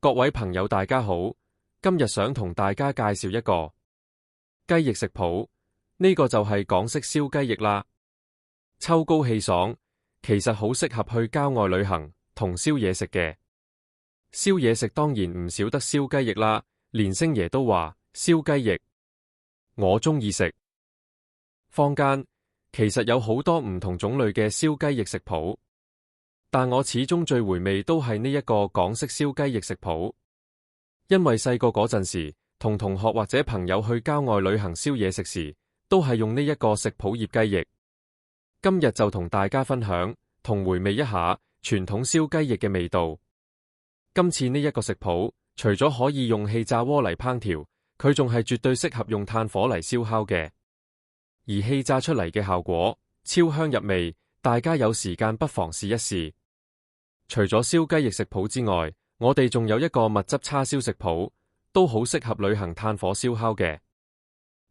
各位朋友大家好，今日想同大家介紹一個雞翼食譜，呢個就係港式燒雞翼啦。秋高氣爽，其實好適合去郊外旅行同燒嘢食嘅。燒嘢食當然唔少得燒雞翼啦，連星爺都話燒雞翼，我鍾意食。坊間其實有好多唔同種類嘅燒雞翼食譜。但我始終最回味都係呢一個港式燒雞翼食譜，因為細個嗰陣時，同同學或者朋友去郊外旅行燒嘢食時，都係用呢一個食譜醃雞翼。今日就同大家分享，同回味一下傳統燒雞翼嘅味道。今次呢一個食譜，除咗可以用氣炸鍋嚟烹調，佢仲係絕對適合用炭火嚟燒烤嘅，而氣炸出嚟嘅效果超香入味，大家有時間不妨試一試。除咗燒雞翼食譜之外，我哋仲有一個蜜汁叉燒食譜，都好適合旅行炭火燒烤嘅。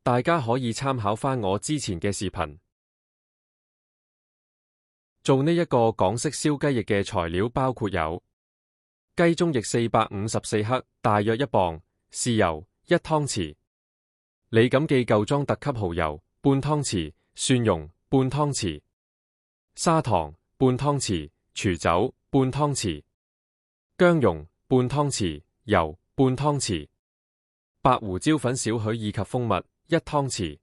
大家可以參考翻我之前嘅視頻。做呢一個港式燒雞翼嘅材料包括有雞中翼454克，大約1磅；豉油1湯匙；李錦記舊裝特級蠔油半湯匙；蒜蓉半湯匙；砂糖半湯匙；廚酒半湯匙，薑蓉半湯匙，油半湯匙，白胡椒粉少許以及蜂蜜1湯匙。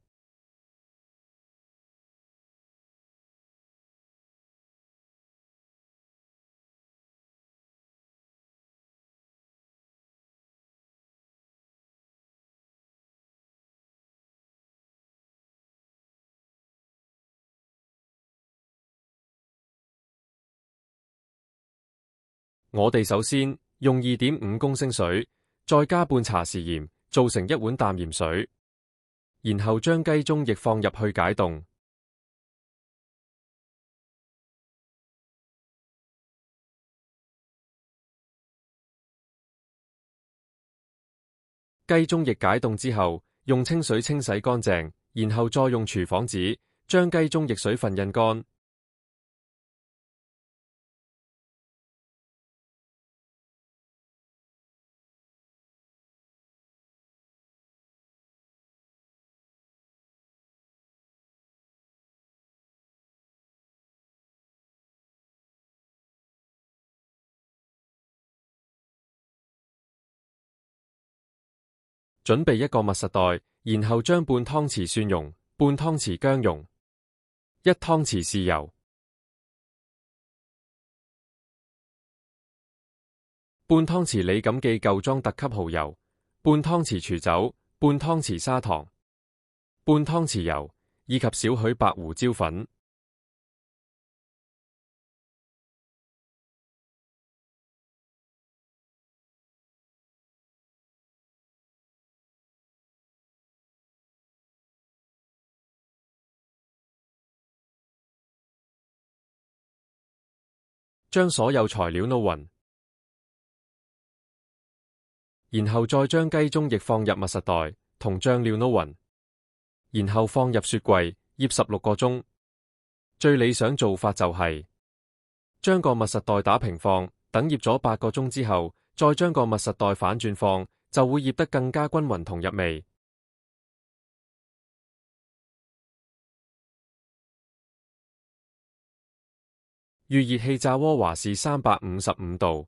我哋首先用2.5公升水，再加半茶匙鹽，做成1碗淡鹽水，然後將雞中翼放入去解凍。雞中翼解凍之後，用清水清洗乾淨，然後再用廚房紙將雞中翼水分印乾。準備一個密實袋，然後將半湯匙蒜蓉、半湯匙薑蓉、1湯匙豉油、半湯匙李錦記舊裝特級蠔油、半湯匙廚酒、半湯匙砂糖、半湯匙油以及少許白胡椒粉。將所有材料撈勻，然後再將雞中翼放入密實袋，同醬料撈勻，然後放入雪櫃醃16個鐘。最理想做法就係將個密實袋打平放，等醃咗8個鐘之後，再將個密實袋反轉放，就會醃得更加均勻同入味。預熱氣炸鍋華氏355度。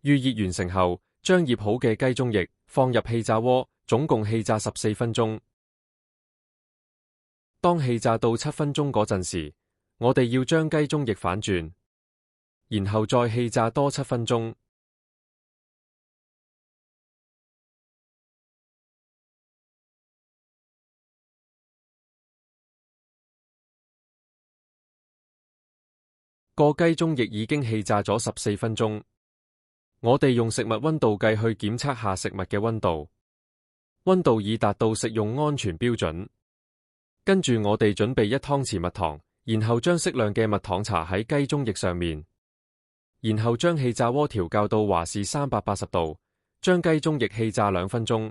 預熱完成後，將醃好嘅雞中翼放入氣炸鍋，總共氣炸14分鐘。當氣炸到7分鐘嗰陣時，我哋要將雞中翼反轉，然後再氣炸多7分鐘。個雞中翼已經氣炸咗14分鐘，我哋用食物溫度計去檢測下食物嘅溫度，溫度已達到食用安全標準。跟住我哋準備1湯匙蜜糖，然後將適量嘅蜜糖搽喺雞中翼上面，然後將氣炸鍋調校到華氏380度，將雞中翼氣炸2分鐘。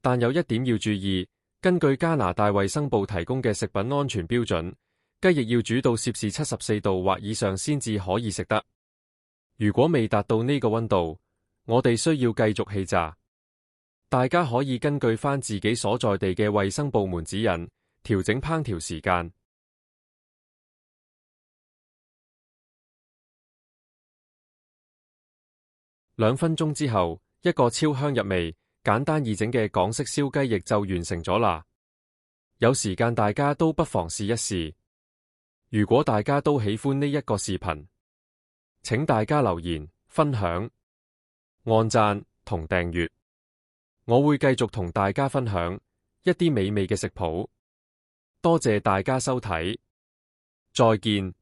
但有一點要注意，根據加拿大衛生部提供嘅食品安全標準，雞翼要煮到攝氏74度或以上先至可以食得。如果未達到呢個溫度，我哋需要繼續氣炸。大家可以根據返自己所在地嘅衛生部門指引，調整烹調時間。2分鐘之後，一個超香入味、簡單易整嘅港式燒雞翼就完成咗啦。有時間大家都不妨試一試。如果大家都喜歡呢一個視頻，請大家留言、分享、按讚同訂閱。我會繼續同大家分享一啲美味嘅食譜。多謝大家收睇，再見。